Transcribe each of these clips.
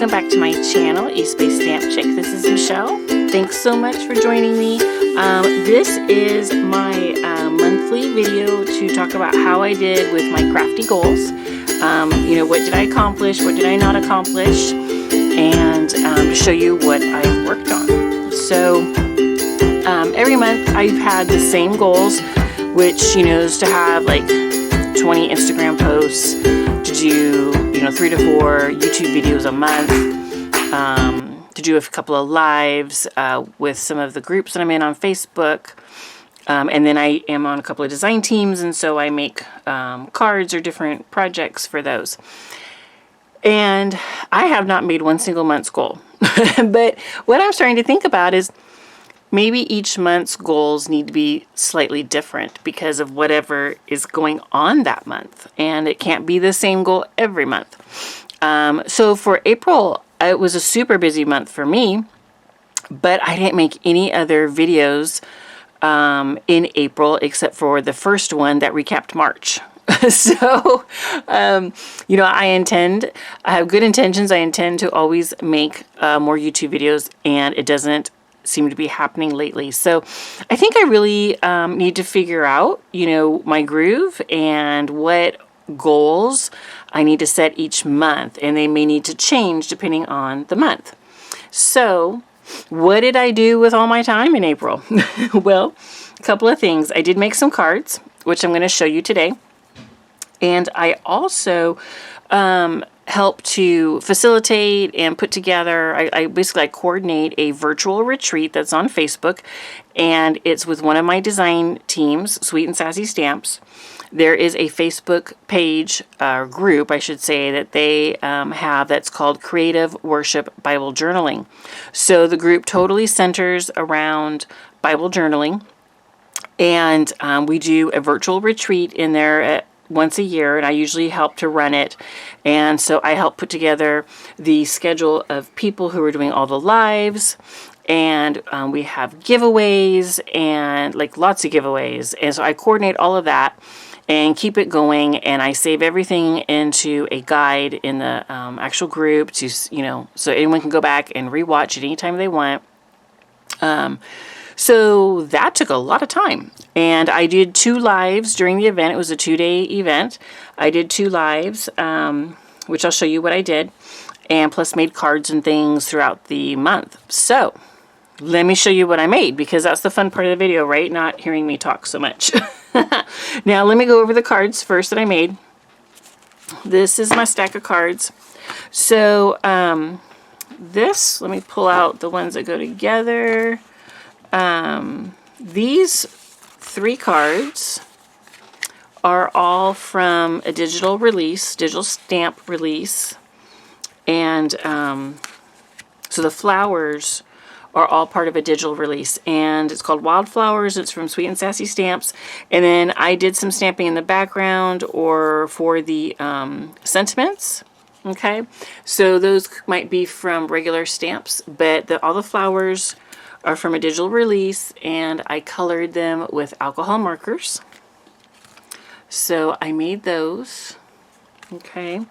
welcome back to my channel, East Bay Stamp Chick. This is Michelle. Thanks so much for joining me. This is my monthly video to talk about how I did with my crafty goals. What did I accomplish, what did I not accomplish, and to show you what I've worked on. So every month I've had the same goals, which is to have like 20 Instagram posts, to do 3 to 4 YouTube videos a month, to do a couple of lives with some of the groups that I'm in on Facebook, and then I am on a couple of design teams, and so I make cards or different projects for those. And I have not made one single month's goal. But what I'm starting to think about is maybe each month's goals need to be slightly different because of whatever is going on that month. And it can't be the same goal every month. So for April, it was a super busy month for me, but I didn't make any other videos in April except for the first one that recapped March. So, I have good intentions. I intend to always make more YouTube videos, and it doesn't seem to be happening lately. So I think I really need to figure out, my groove and what goals I need to set each month, and they may need to change depending on the month. So what did I do with all my time in April? Well, a couple of things. I did make some cards, which I'm going to show you today. And I also help to facilitate and put together, I basically coordinate a virtual retreat that's on Facebook, and it's with one of my design teams, Sweet and Sassy Stamps. There is a Facebook page, group, I should say, that they have that's called Creative Worship Bible Journaling. So the group totally centers around Bible journaling, and we do a virtual retreat in there once a year, and I usually help to run it. And so I help put together the schedule of people who are doing all the lives, and we have giveaways, and like lots of giveaways. And so I coordinate all of that and keep it going, and I save everything into a guide in the actual group to, so anyone can go back and rewatch it anytime they want. So that took a lot of time, and I did 2 lives during the event. It was a 2-day event. I did 2 lives, which I'll show you what I did, and plus made cards and things throughout the month. So let me show you what I made, because that's the fun part of the video, right? Not hearing me talk so much. Now let me go over the cards first that I made. This is my stack of cards. So let me pull out the ones that go together. These 3 cards are all from a digital stamp release, and so the flowers are all part of a digital release, and it's called Wildflowers. It's from Sweet and Sassy Stamps, and then I did some stamping in the background or for the sentiments. Okay, so those might be from regular stamps, but all the flowers are from a digital release, and I colored them with alcohol markers. So I made those. Okay.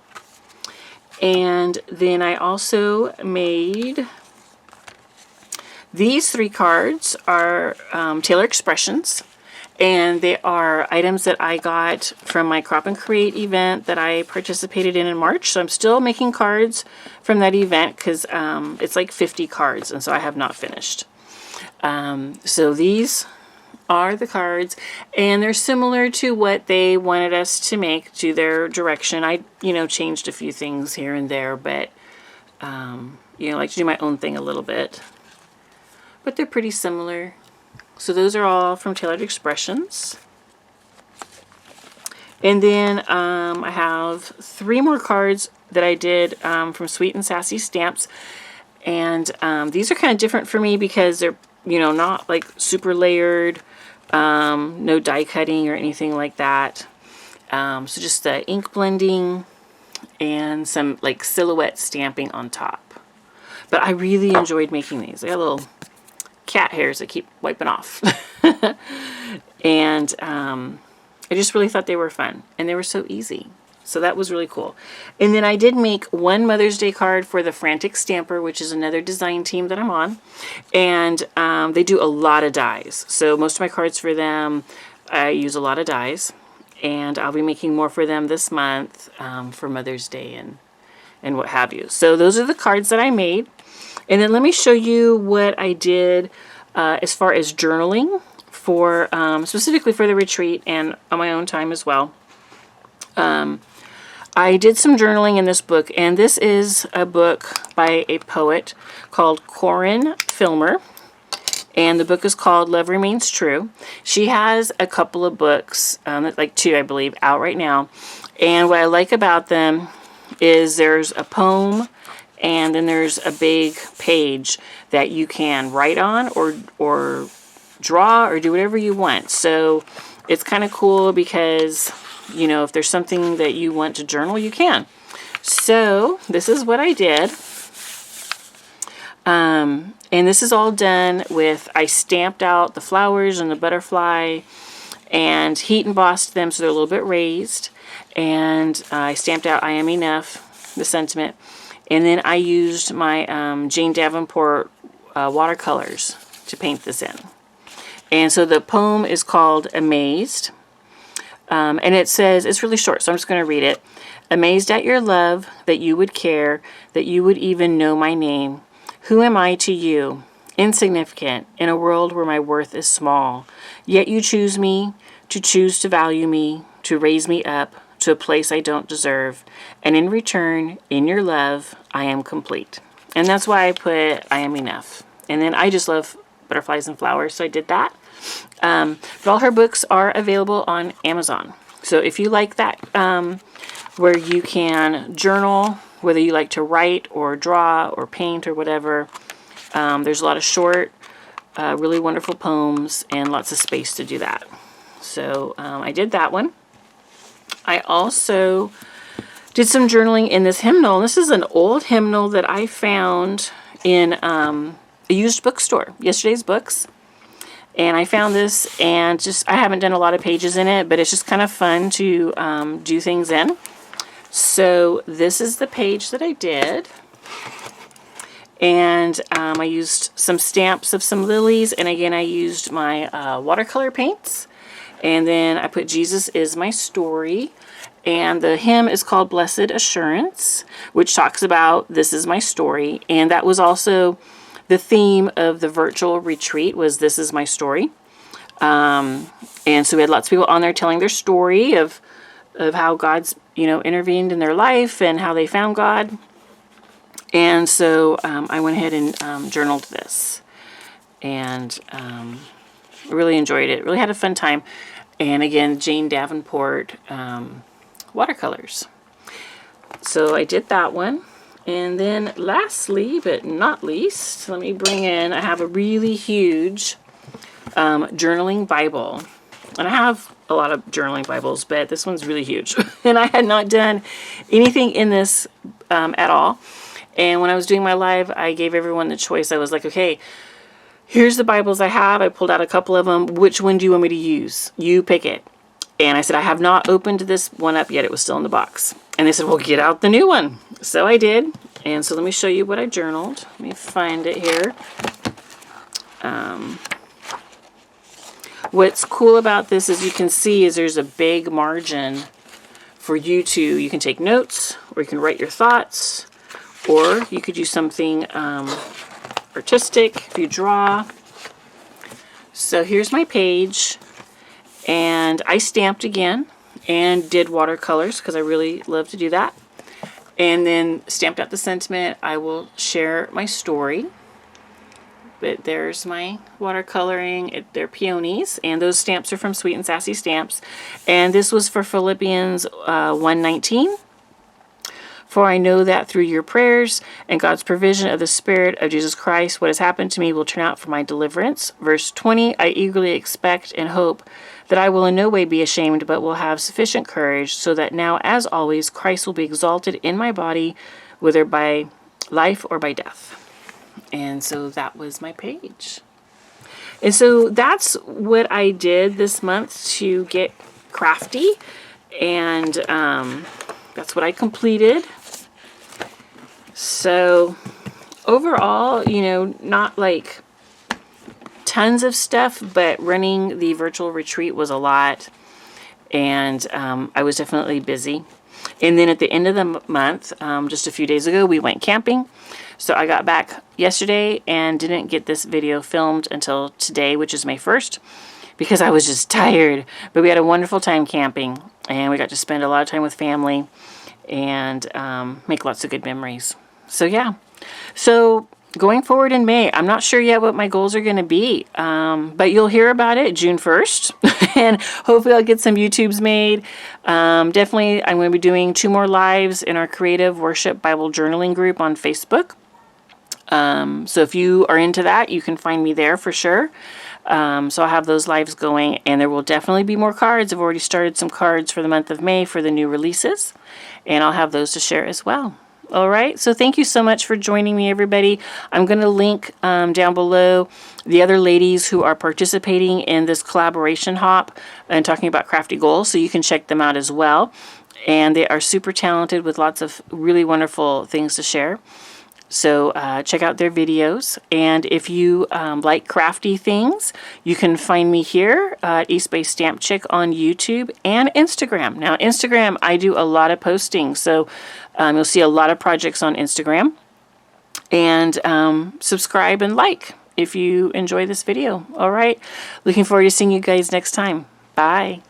And then I also made these 3 cards are Taylor Expressions, and they are items that I got from my Crop and Create event that I participated in March. So I'm still making cards from that event, because it's like 50 cards, and so I have not finished. So these are the cards, and they're similar to what they wanted us to make, to their direction. I, changed a few things here and there, but, I like to do my own thing a little bit. But they're pretty similar. So those are all from Tailored Expressions. And then I have 3 more cards that I did from Sweet and Sassy Stamps. And these are kind of different for me because they're not like super layered, no die cutting or anything like that. So just the ink blending and some like silhouette stamping on top. But I really enjoyed making these. They got little cat hairs that keep wiping off. And I just really thought they were fun, and they were so easy. So that was really cool. And then I did make one Mother's Day card for the Frantic Stamper, which is another design team that I'm on. And they do a lot of dies. So most of my cards for them, I use a lot of dies. And I'll be making more for them this month for Mother's Day and what have you. So those are the cards that I made. And then let me show you what I did as far as journaling for specifically for the retreat and on my own time as well. I did some journaling in this book, and this is a book by a poet called Corinne Filmer, and the book is called Love Remains True. She has a couple of books, like 2, I believe, out right now, and what I like about them is there's a poem, and then there's a big page that you can write on or draw or do whatever you want. So it's kind of cool because, you know, if there's something that you want to journal, you can. So this is what I did. And this is all done with, I stamped out the flowers and the butterfly and heat embossed them so they're a little bit raised. And I stamped out I am enough, the sentiment. And then I used my Jane Davenport watercolors to paint this in. And so the poem is called Amazed. And it says, it's really short, so I'm just going to read it. Amazed at your love, that you would care, that you would even know my name. Who am I to you? Insignificant, in a world where my worth is small. Yet you choose me, to choose to value me, to raise me up to a place I don't deserve. And in return, in your love, I am complete. And that's why I put I am enough. And then I just love butterflies and flowers, so I did that. But all her books are available on Amazon. So if you like that, where you can journal, whether you like to write or draw or paint or whatever, there's a lot of short, really wonderful poems and lots of space to do that. So I did that one. I also did some journaling in this hymnal. This is an old hymnal that I found in a used bookstore, Yesterday's Books. And I found this, and I haven't done a lot of pages in it, but it's just kind of fun to do things in. So this is the page that I did. And I used some stamps of some lilies, and again I used my watercolor paints. And then I put Jesus is my story. And the hymn is called Blessed Assurance, which talks about this is my story. And that was also the theme of the virtual retreat, was this is my story. And so we had lots of people on there telling their story of how God's, intervened in their life and how they found God. And so I went ahead and journaled this. And really enjoyed it. Really had a fun time. And again, Jane Davenport watercolors. So I did that one. And then lastly, but not least, let me bring in, I have a really huge journaling Bible. And I have a lot of journaling Bibles, but this one's really huge. And I had not done anything in this at all. And when I was doing my live, I gave everyone the choice. I was like, okay, here's the Bibles I have. I pulled out a couple of them. Which one do you want me to use? You pick it. And I said, I have not opened this one up yet. It was still in the box. And they said, well, get out the new one. So I did. And so let me show you what I journaled. Let me find it here. What's cool about this, as you can see, is there's a big margin for you can take notes, or you can write your thoughts, or you could use something artistic if you draw. So here's my page. And I stamped again and did watercolors because I really love to do that. And then stamped out the sentiment. I will share my story. But there's my watercoloring. They're peonies. And those stamps are from Sweet and Sassy Stamps. And this was for Philippians 1:19. For I know that through your prayers and God's provision of the Spirit of Jesus Christ, what has happened to me will turn out for my deliverance. Verse 20, I eagerly expect and hope that I will in no way be ashamed, but will have sufficient courage, so that now, as always, Christ will be exalted in my body, whether by life or by death. And so that was my page. And so that's what I did this month to get crafty. And that's what I completed. So overall, you know, not like tons of stuff, but running the virtual retreat was a lot, and I was definitely busy. And then at the end of the month, just a few days ago, we went camping. So I got back yesterday and didn't get this video filmed until today, which is May 1st, because I was just tired. But we had a wonderful time camping, and we got to spend a lot of time with family and make lots of good memories. So yeah. So going forward in May, I'm not sure yet what my goals are going to be, but you'll hear about it June 1st, and hopefully I'll get some YouTubes made. Definitely, I'm going to be doing 2 more lives in our Creative Worship Bible Journaling group on Facebook. So if you are into that, you can find me there for sure. So I'll have those lives going, and there will definitely be more cards. I've already started some cards for the month of May for the new releases, and I'll have those to share as well. All right, so thank you so much for joining me, everybody. I'm going to link down below the other ladies who are participating in this collaboration hop and talking about crafty goals, so you can check them out as well. And they are super talented with lots of really wonderful things to share. So check out their videos. And if you like crafty things, you can find me here at East Bay Stamp Chick on YouTube and Instagram. Now, Instagram, I do a lot of posting. So you'll see a lot of projects on Instagram. And subscribe and like if you enjoy this video. All right. Looking forward to seeing you guys next time. Bye.